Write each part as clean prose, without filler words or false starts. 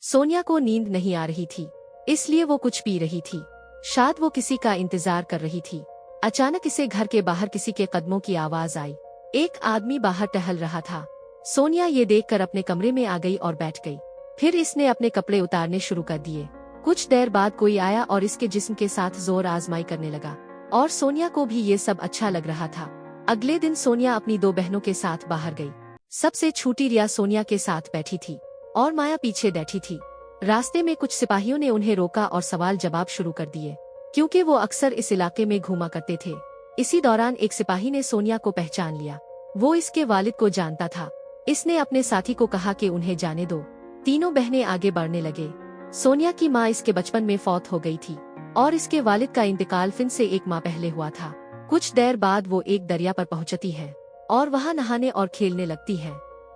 सोनिया को नींद नहीं आ रही थी, इसलिए वो कुछ पी रही थी। शायद वो किसी का इंतजार कर रही थी। अचानक इसे घर के बाहर किसी के कदमों की आवाज आई। एक आदमी बाहर टहल रहा था। सोनिया ये देखकर अपने कमरे में आ गई और बैठ गई। फिर इसने अपने कपड़े उतारने शुरू कर दिए। कुछ देर बाद कोई आया और इसके जिस्म के साथ जोर आजमाई करने लगा, और सोनिया को भी ये सब अच्छा लग रहा था। अगले दिन सोनिया अपनी 2 बहनों के साथ बाहर गई। सबसे छोटी रिया सोनिया के साथ बैठी थी और माया पीछे बैठी थी। रास्ते में कुछ सिपाहियों ने उन्हें रोका और सवाल जवाब शुरू कर दिए, क्योंकि वो अक्सर इस इलाके में घूमा करते थे। इसी दौरान एक सिपाही ने सोनिया को पहचान लिया। वो इसके वालिद को जानता था। इसने अपने साथी को कहा कि उन्हें जाने दो। तीनों बहनें आगे बढ़ने लगे। सोनिया की माँ इसके बचपन में फौत हो गई थी और इसके वालिद का इंतकाल फिन से 1 माह पहले हुआ था। कुछ देर बाद वो एक दरिया पर पहुंचती है और वहां नहाने और खेलने लगती है।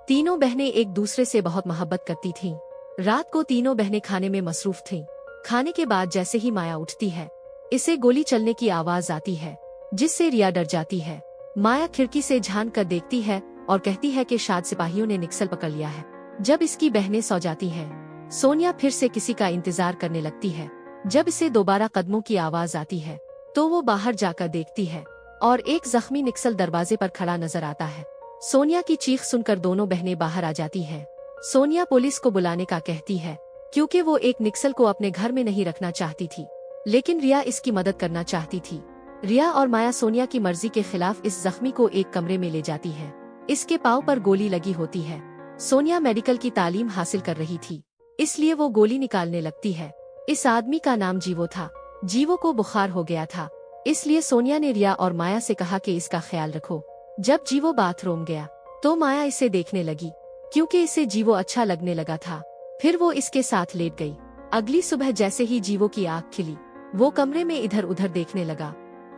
तीनों बहनें एक दूसरे से बहुत मोहब्बत करती थीं। रात को तीनों बहनें खाने में मसरूफ थीं। खाने के बाद जैसे ही माया उठती है, इसे गोली चलने की आवाज आती है, जिससे रिया डर जाती है। माया खिड़की से झांक कर देखती है और कहती है कि शायद सिपाहियों ने निक्सल पकड़ लिया है। जब इसकी बहनें सो जाती हैं, सोनिया फिर से किसी का इंतजार करने लगती है। जब इसे दोबारा कदमों की आवाज आती है, तो वो बाहर जाकर देखती है और एक जख्मी निक्सल दरवाजे पर खड़ा नजर आता है। सोनिया की चीख सुनकर दोनों बहनें बाहर आ जाती हैं। सोनिया पुलिस को बुलाने का कहती है, क्योंकि वो एक निक्सल को अपने घर में नहीं रखना चाहती थी, लेकिन रिया इसकी मदद करना चाहती थी। रिया और माया सोनिया की मर्जी के खिलाफ इस जख्मी को एक कमरे में ले जाती है। इसके पाँव पर गोली लगी होती है। सोनिया मेडिकल की तालीम हासिल कर रही थी, इसलिए वो गोली निकालने लगती है। इस आदमी का नाम जीवो था। जीवो को बुखार हो गया था, इसलिए सोनिया ने रिया और माया से कहा कि इसका ख्याल रखो। जब जीवो बाथरूम गया, तो माया इसे देखने लगी, क्योंकि इसे जीवो अच्छा लगने लगा था। फिर वो इसके साथ लेट गई। अगली सुबह जैसे ही जीवो की आँख खिली, वो कमरे में इधर उधर देखने लगा।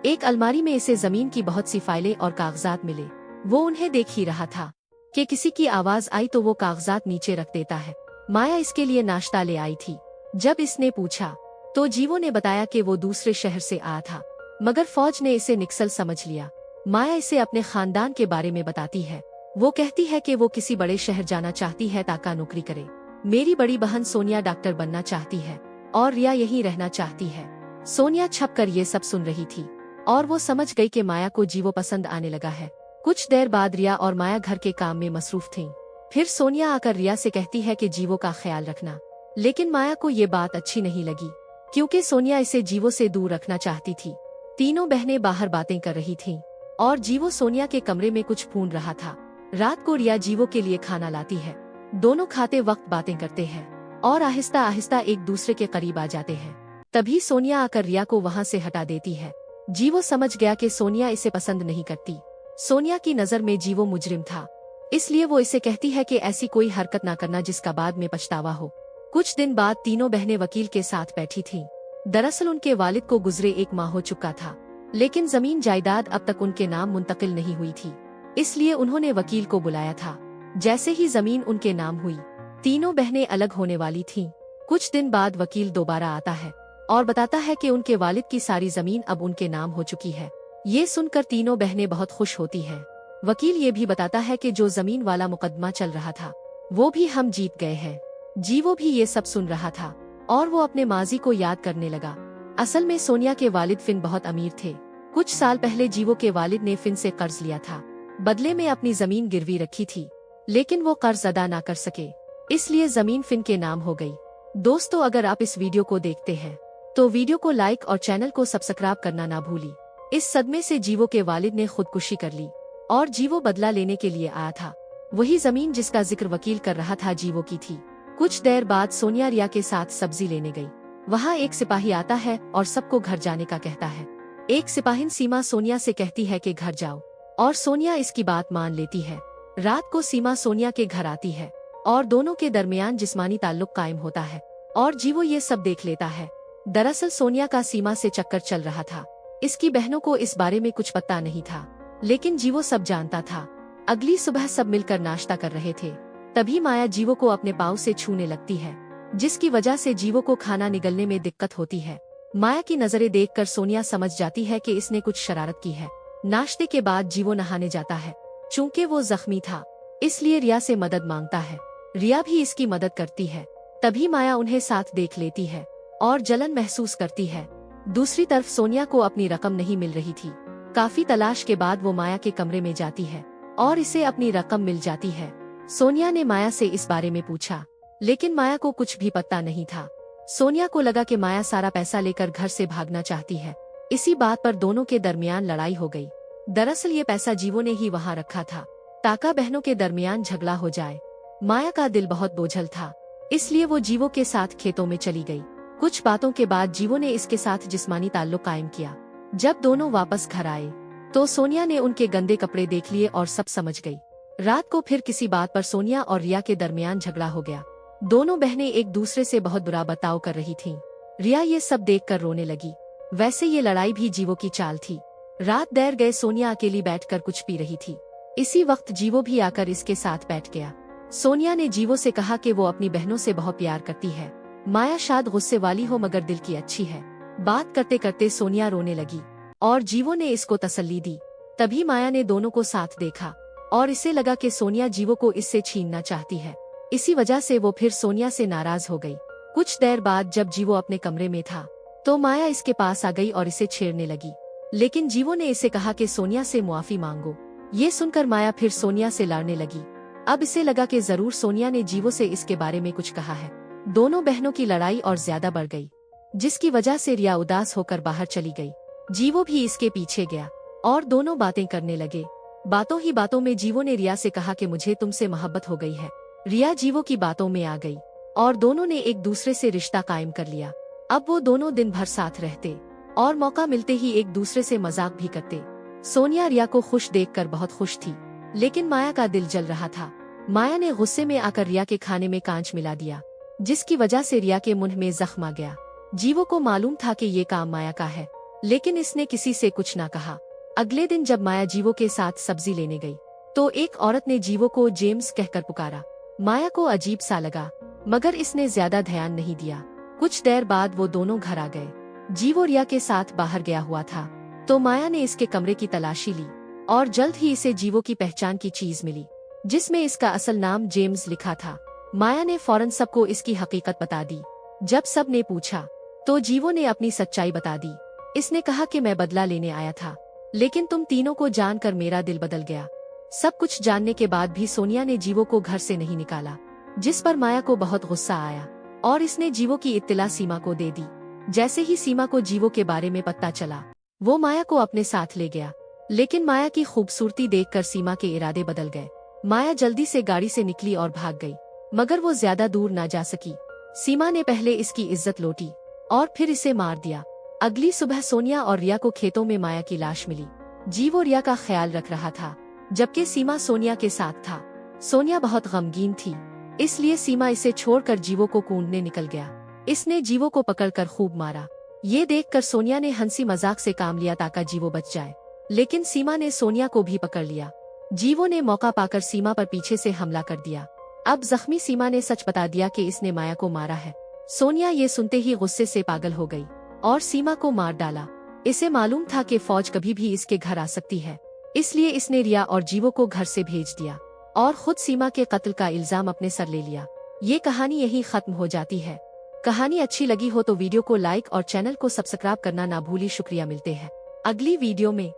एक अलमारी में इसे जमीन की बहुत सी फाइलें और कागजात मिले। वो उन्हें देख ही रहा था कि किसी की आवाज आई तो वो कागजात नीचे रख देता है। माया इसके लिए नाश्ता ले आई थी। जब इसने पूछा, तो जीवो ने बताया कि वो दूसरे शहर से आया था, मगर फौज ने इसे निक्सल समझ लिया। माया इसे अपने खानदान के बारे में बताती है। वो कहती है कि वो किसी बड़े शहर जाना चाहती है ताकि नौकरी करे। मेरी बड़ी बहन सोनिया डॉक्टर बनना चाहती है और रिया यहीं रहना चाहती है। सोनिया छपकर ये सब सुन रही थी और वो समझ गई कि माया को जीवो पसंद आने लगा है। कुछ देर बाद रिया और माया घर के काम में मसरूफ थीं। फिर सोनिया आकर रिया से कहती है कि जीवो का ख्याल रखना, लेकिन माया को ये बात अच्छी नहीं लगी, क्योंकि सोनिया इसे जीवो से दूर रखना चाहती थी। तीनों बहनें बाहर बातें कर रही थीं और जीवो सोनिया के कमरे में कुछ भून रहा था। रात को रिया जीवो के लिए खाना लाती है। दोनों खाते वक्त बातें करते हैं और आहिस्ता आहिस्ता एक दूसरे के करीब आ जाते हैं। तभी सोनिया आकर रिया को वहाँ से हटा देती है। जीवो समझ गया कि सोनिया इसे पसंद नहीं करती। सोनिया की नजर में जीवो मुजरिम था, इसलिए वो इसे कहती है कि ऐसी कोई हरकत ना करना जिसका बाद में पछतावा हो। कुछ दिन बाद तीनों बहनें वकील के साथ बैठी थीं। दरअसल उनके वालिद को गुजरे 1 माह हो चुका था, लेकिन जमीन जायदाद अब तक उनके नाम मुंतकिल नहीं हुई थी, इसलिए उन्होंने वकील को बुलाया था। जैसे ही जमीन उनके नाम हुई, तीनों बहनें अलग होने वाली थीं। कुछ दिन बाद वकील दोबारा आता है और बताता है कि उनके वालिद की सारी जमीन अब उनके नाम हो चुकी है। ये सुनकर तीनों बहनें बहुत खुश होती हैं। वकील ये भी बताता है कि जो जमीन वाला मुकदमा चल रहा था, वो भी हम जीत गए हैं। जीवो भी ये सब सुन रहा था और वो अपने माजी को याद करने लगा। असल में सोनिया के वालिद फिन बहुत अमीर थे। कुछ साल पहले जीवो के वालिद ने फिन से कर्ज लिया था, बदले में अपनी जमीन गिरवी रखी थी, लेकिन वो कर्ज अदा ना कर सके, इसलिए जमीन फिन के नाम हो गई। दोस्तों, अगर आप इस वीडियो को देखते हैं तो वीडियो को लाइक और चैनल को सब्सक्राइब करना ना भूली। इस सदमे से जीवो के वालिद ने खुदकुशी कर ली और जीवो बदला लेने के लिए आया था। वही जमीन जिसका जिक्र वकील कर रहा था जीवो की थी। कुछ देर बाद सोनिया रिया के साथ सब्जी लेने गई। वहाँ एक सिपाही आता है और सबको घर जाने का कहता है। एक सिपाहिन सीमा सोनिया से कहती है कि घर जाओ, और सोनिया इसकी बात मान लेती है। रात को सीमा सोनिया के घर आती है और दोनों के दरमियान जिस्मानी ताल्लुक कायम होता है और जीवो ये सब देख लेता है। दरअसल सोनिया का सीमा से चक्कर चल रहा था। इसकी बहनों को इस बारे में कुछ पता नहीं था, लेकिन जीवो सब जानता था। अगली सुबह सब मिलकर नाश्ता कर रहे थे। तभी माया जीवो को अपने पाँव से छूने लगती है, जिसकी वजह से जीवो को खाना निगलने में दिक्कत होती है। माया की नजरें देखकर सोनिया समझ जाती है कि इसने कुछ शरारत की है। नाश्ते के बाद जीवो नहाने जाता है। चूंकि वो जख्मी था, इसलिए रिया से मदद मांगता है। रिया भी इसकी मदद करती है। तभी माया उन्हें साथ देख लेती है और जलन महसूस करती है। दूसरी तरफ सोनिया को अपनी रकम नहीं मिल रही थी। काफी तलाश के बाद वो माया के कमरे में जाती है और इसे अपनी रकम मिल जाती है। सोनिया ने माया से इस बारे में पूछा, लेकिन माया को कुछ भी पता नहीं था। सोनिया को लगा कि माया सारा पैसा लेकर घर से भागना चाहती है। इसी बात पर दोनों के दरमियान लड़ाई हो गई। दरअसल ये पैसा जीवो ने ही वहाँ रखा था ताकि बहनों के दरमियान झगड़ा हो जाए। माया का दिल बहुत बोझल था, इसलिए वो जीवो के साथ खेतों में चली गई। कुछ बातों के बाद जीवो ने इसके साथ जिस्मानी ताल्लुक कायम किया। जब दोनों वापस घर आए तो सोनिया ने उनके गंदे कपड़े देख लिए और सब समझ गई। रात को फिर किसी बात पर सोनिया और रिया के दरमियान झगड़ा हो गया। दोनों बहनें एक दूसरे से बहुत बुरा बर्ताव कर रही थीं। रिया ये सब देखकर रोने लगी। वैसे ये लड़ाई भी जीवो की चाल थी। रात देर गए सोनिया अकेली बैठकर कुछ पी रही थी। इसी वक्त जीवो भी आकर इसके साथ बैठ गया। सोनिया ने जीवो से कहा कि वो अपनी बहनों से बहुत प्यार करती है। माया शायद गुस्से वाली हो मगर दिल की अच्छी है। बात करते करते सोनिया रोने लगी और जीवो ने इसको तसल्ली दी। तभी माया ने दोनों को साथ देखा और इसे लगा कि सोनिया जीवो को इससे छीनना चाहती है। इसी वजह से वो फिर सोनिया से नाराज हो गई। कुछ देर बाद जब जीवो अपने कमरे में था तो माया इसके पास आ गई और इसे छेड़ने लगी, लेकिन जीवो ने इसे कहा कि सोनिया से मुआफी मांगो। ये सुनकर माया फिर सोनिया से लड़ने लगी। अब इसे लगा कि जरूर सोनिया ने जीवो से इसके बारे में कुछ कहा है। दोनों बहनों की लड़ाई और ज्यादा बढ़ गई, जिसकी वजह से रिया उदास होकर बाहर चली गई। जीवो भी इसके पीछे गया और दोनों बातें करने लगे। बातों ही बातों में जीवो ने रिया से कहा कि मुझे तुमसे मोहब्बत हो गई है। रिया जीवो की बातों में आ गई और दोनों ने एक दूसरे से रिश्ता कायम कर लिया। अब वो दोनों दिन भर साथ रहते और मौका मिलते ही एक दूसरे से मजाक भी करते। सोनिया रिया को खुश देखकर बहुत खुश थी, लेकिन माया का दिल जल रहा था। माया ने गुस्से में आकर रिया के खाने में कांच मिला दिया, जिसकी वजह से रिया के मुंह में जख्म आ गया। जीवो को मालूम था कि ये काम माया का है, लेकिन इसने किसी से कुछ ना कहा। अगले दिन जब माया जीवो के साथ सब्जी लेने गई तो एक औरत ने जीवो को जेम्स कहकर पुकारा। माया को अजीब सा लगा, मगर इसने ज्यादा ध्यान नहीं दिया। कुछ देर बाद वो दोनों घर आ गए। जीवो रिया के साथ बाहर गया हुआ था तो माया ने इसके कमरे की तलाशी ली और जल्द ही इसे जीवो की पहचान की चीज मिली, जिसमें इसका असल नाम जेम्स लिखा था। माया ने फौरन सबको इसकी हकीकत बता दी। जब सब ने पूछा तो जीवो ने अपनी सच्चाई बता दी। इसने कहा कि मैं बदला लेने आया था, लेकिन तुम तीनों को जानकर मेरा दिल बदल गया। सब कुछ जानने के बाद भी सोनिया ने जीवो को घर से नहीं निकाला, जिस पर माया को बहुत गुस्सा आया और इसने जीवो की इत्तला सीमा को दे दी। जैसे ही सीमा को जीवो के बारे में पता चला, वो माया को अपने साथ ले गया, लेकिन माया की खूबसूरती देखकर सीमा के इरादे बदल गए। माया जल्दी से गाड़ी से निकली और भाग गई, मगर वो ज्यादा दूर ना जा सकी। सीमा ने पहले इसकी इज्जत लूटी और फिर इसे मार दिया। अगली सुबह सोनिया और रिया को खेतों में माया की लाश मिली। जीवो रिया का ख्याल रख रहा था, जबकि सीमा सोनिया के साथ था। सोनिया बहुत गमगीन थी, इसलिए सीमा इसे छोड़कर जीवो को कूदने निकल गया। इसने जीवो को पकड़कर खूब मारा। ये देखकर सोनिया ने हंसी मजाक से काम लिया ताकि जीवो बच जाए, लेकिन सीमा ने सोनिया को भी पकड़ लिया। जीवो ने मौका पाकर सीमा पर पीछे से हमला कर दिया। अब जख्मी सीमा ने सच बता दिया कि इसने माया को मारा है। सोनिया ये सुनते ही गुस्से से पागल हो गई और सीमा को मार डाला। इसे मालूम था कि फौज कभी भी इसके घर आ सकती है, इसलिए इसने रिया और जीवो को घर से भेज दिया और खुद सीमा के कत्ल का इल्जाम अपने सर ले लिया। ये कहानी यहीं खत्म हो जाती है। कहानी अच्छी लगी हो तो वीडियो को लाइक और चैनल को सब्सक्राइब करना ना भूलिए। शुक्रिया। मिलते हैं अगली वीडियो में।